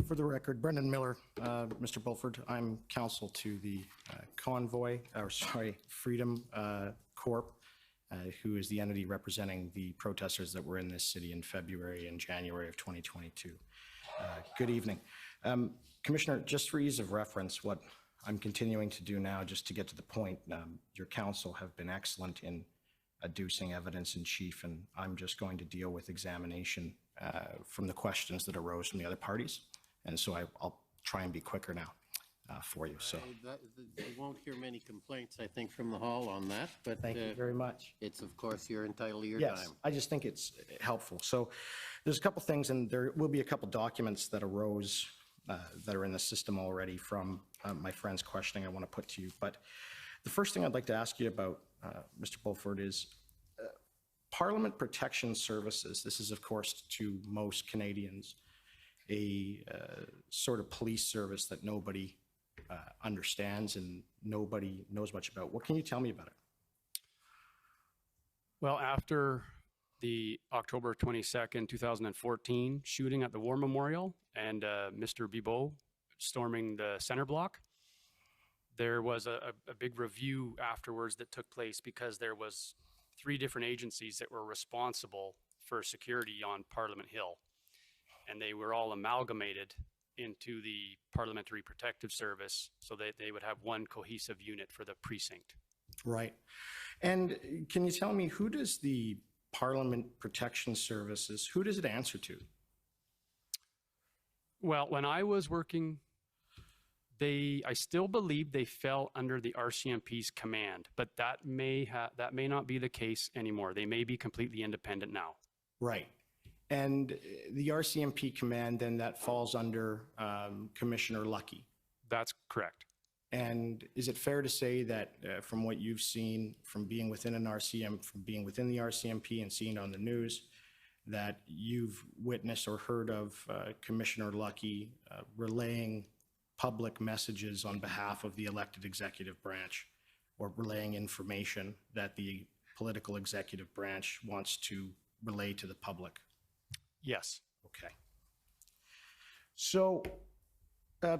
For the record, Brendan Miller, Mr. Bulford, I'm counsel to the Freedom Corp, who is the entity representing the protesters that were in this city in February and January of 2022. Good evening. Commissioner, just for ease of reference, what I'm continuing to do now, just to get to the point, your counsel have been excellent in adducing evidence in chief, and I'm just going to deal with examination from the questions that arose from the other parties. And so I'll try and be quicker now for you. So you won't hear many complaints, I think, from the hall on that. But thank you very much. It's, of course, you're entitled to your yes, time. I just think it's helpful. So there's a couple things, and there will be a couple documents that arose that are in the system already from my friend's questioning I want to put to you. But the first thing I'd like to ask you about, Mr. Bulford, is Parliament Protection Services. This is, of course, to most Canadians, a sort of police service that nobody understands and nobody knows much about. What can you tell me about it? Well, after the October 22nd, 2014 shooting at the War Memorial and Mr. Bibeau storming the center block, there was a big review afterwards that took place because there was 3 different agencies that were responsible for security on Parliament Hill. And they were all amalgamated into the Parliamentary Protective Service so that they would have one cohesive unit for the precinct. Right. And can you tell me, who does the Parliament Protection Services, who does it answer to? Well, when I was working, I still believe they fell under the RCMP's command, but that may not be the case anymore. They may be completely independent now. Right. And the RCMP command, then that falls under Commissioner Lucky. That's correct. And is it fair to say that from what you've seen from being within the RCMP and seeing on the news, that you've witnessed or heard of Commissioner Lucky relaying public messages on behalf of the elected executive branch, or relaying information that the political executive branch wants to relay to the public? Yes. Okay. So the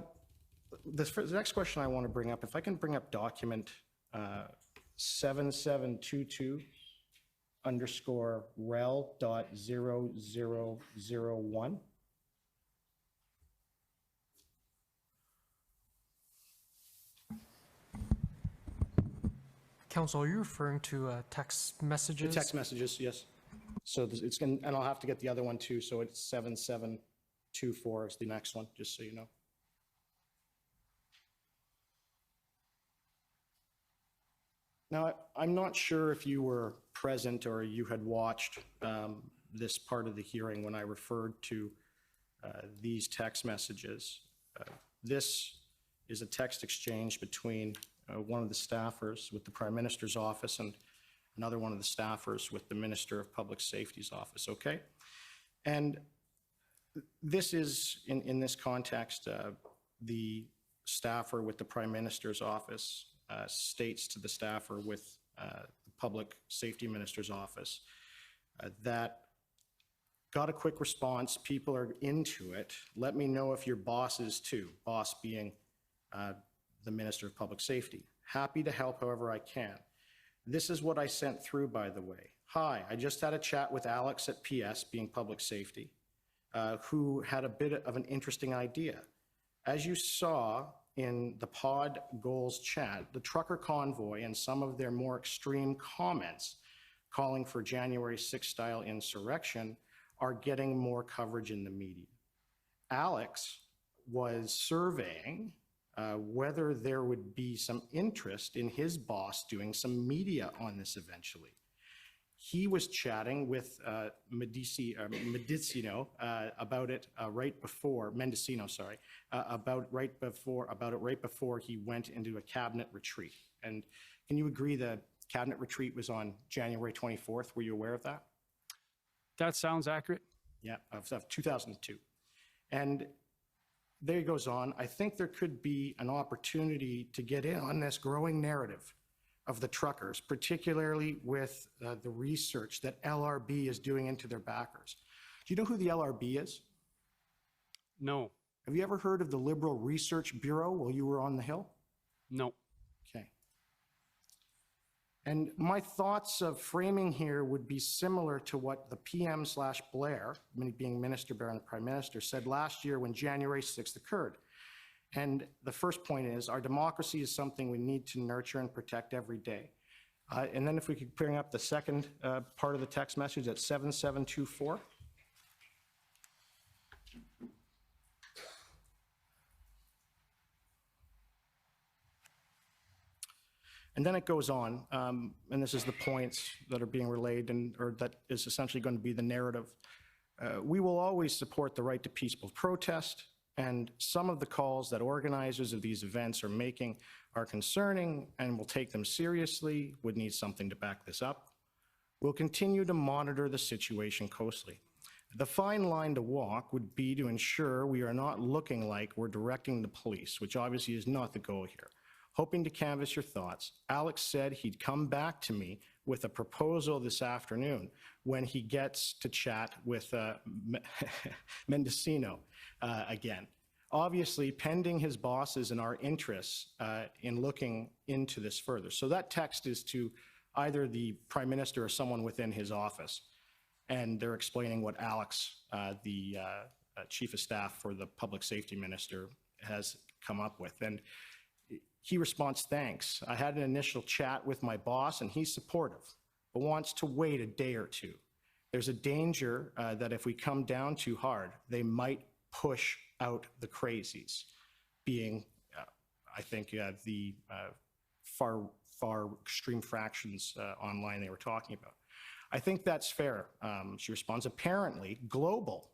next question I want to bring up, if I can bring up document 7722_rel.0001. Council, are you referring to text messages? The text messages, yes. So it's going, and I'll have to get the other one too. So it's 7724 is the next one, just so you know. Now, I'm not sure if you were present or you had watched this part of the hearing when I referred to these text messages. This is a text exchange between one of the staffers with the Prime Minister's office and another one of the staffers with the Minister of Public Safety's office, okay? And this is, in this context, the staffer with the Prime Minister's office states to the staffer with the Public Safety Minister's office that got a quick response, people are into it, let me know if your boss is too, boss being the Minister of Public Safety. Happy to help however I can. This is what I sent through, by the way. Hi, I just had a chat with Alex at PS, being Public Safety, who had a bit of an interesting idea. As you saw in the pod goals chat, the trucker convoy and some of their more extreme comments calling for January 6th style insurrection are getting more coverage in the media. Alex was surveying whether there would be some interest in his boss doing some media on this eventually. He was chatting with Mendicino about it right before he went into a cabinet retreat. And can you agree the cabinet retreat was on January 24th? Were you aware of that? That sounds accurate. Yeah, of 2002. And there he goes on. I think there could be an opportunity to get in on this growing narrative of the truckers, particularly with the research that LRB is doing into their backers. Do you know who the LRB is? No. Have you ever heard of the Liberal Research Bureau while you were on the Hill? No. Okay. And my thoughts of framing here would be similar to what the PM/Blair, being Minister Blair and the Prime Minister, said last year when January 6th occurred. And the first point is, our democracy is something we need to nurture and protect every day. And then if we could bring up the second part of the text message at 7724. And then it goes on, and this is the points that are being relayed, or that is essentially going to be the narrative. We will always support the right to peaceful protest, and some of the calls that organizers of these events are making are concerning, and we'll take them seriously, would need something to back this up. We'll continue to monitor the situation closely. The fine line to walk would be to ensure we are not looking like we're directing the police, which obviously is not the goal here. Hoping to canvass your thoughts, Alex said he'd come back to me with a proposal this afternoon when he gets to chat with Mendicino again. Obviously, pending his bosses and our interests in looking into this further. So that text is to either the Prime Minister or someone within his office. And they're explaining what Alex, the Chief of Staff for the Public Safety Minister, has come up with. And he responds, thanks. I had an initial chat with my boss and he's supportive, but wants to wait a day or two. There's a danger that if we come down too hard, they might push out the crazies, being, I think, the far extreme fractions online they were talking about. I think that's fair. She responds, apparently, Global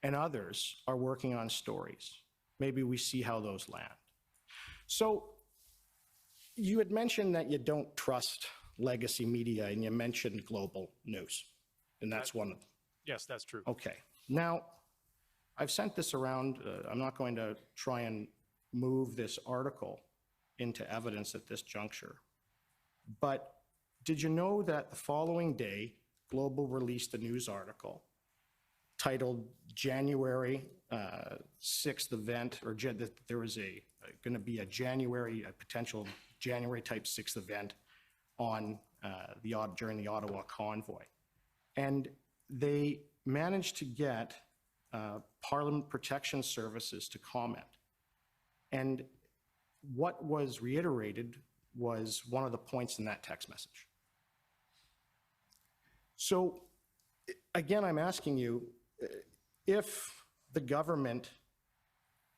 and others are working on stories. Maybe we see how those land. So you had mentioned that you don't trust legacy media, and you mentioned Global News, and that's one of them. Yes, that's true. Okay. Now, I've sent this around. I'm not going to try and move this article into evidence at this juncture. But did you know that the following day, Global released a news article titled January 6th event, or that there was going to be a potential January type 6th event on during the Ottawa convoy. And they managed to get Parliament Protection Services to comment. And what was reiterated was one of the points in that text message. So again, I'm asking you, if the government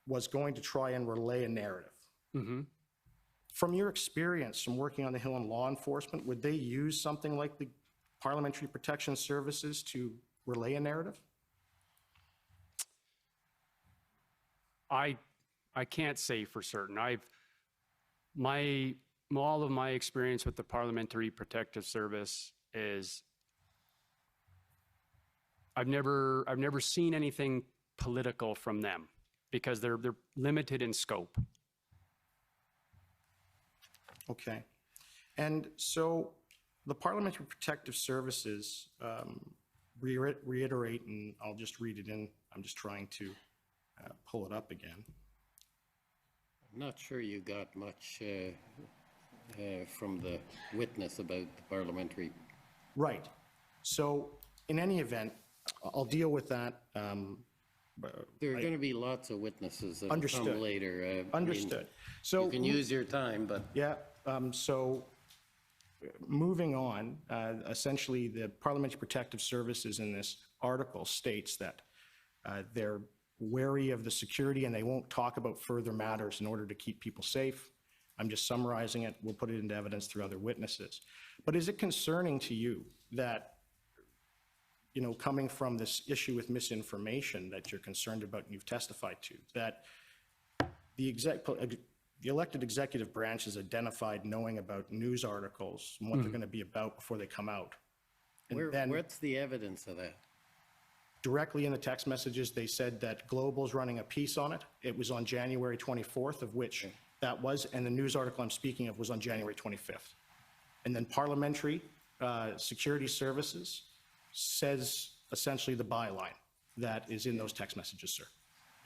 was going to try and relay a narrative, from your experience from working on the Hill in law enforcement, would they use something like the Parliamentary Protection Services to relay a narrative? I can't say for certain. All of my experience with the Parliamentary Protective Service is I've never seen anything political from them because they're limited in scope. Okay. And so the Parliamentary Protective Services reiterate, and I'll just read it in. I'm just trying to pull it up again. I'm not sure you got much from the witness about the parliamentary. Right. So in any event, I'll deal with that. There are going to be lots of witnesses that will Understood. come later. Understood. So You can use your time, but yeah. So moving on, essentially the Parliamentary Protective Services in this article states that they're wary of the security and they won't talk about further matters in order to keep people safe. I'm just summarizing it. We'll put it into evidence through other witnesses. But is it concerning to you that, you know, coming from this issue with misinformation that you're concerned about and you've testified to, that the elected executive branch has identified knowing about news articles and what they're going to be about before they come out? And what's the evidence of that? Directly in the text messages, they said that Global's running a piece on it. It was on January 24th, of which that was, and the news article I'm speaking of was on January 25th. And then Parliamentary Security Services says essentially the byline that is in those text messages, sir.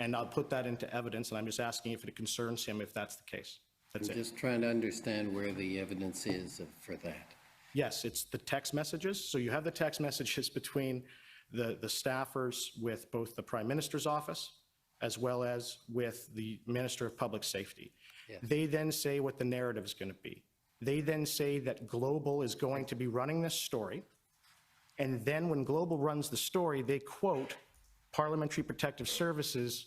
and I'll put that into evidence, and I'm just asking if it concerns him, if that's the case. That's I'm it. just trying to understand where the evidence is for that. Yes, it's the text messages. So you have the text messages between the staffers with both the Prime Minister's office as well as with the Minister of Public Safety. Yes. They then say what the narrative is going to be. They then say that Global is going to be running this story. And then when Global runs the story, they quote Parliamentary Protective Services,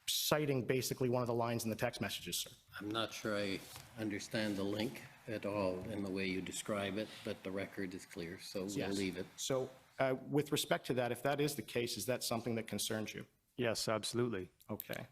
citing basically one of the lines in the text messages, sir. I'm not sure I understand the link at all in the way you describe it, but the record is clear, so we'll Yes. leave it. So with respect to that, if that is the case, is that something that concerns you? Yes, absolutely. Okay.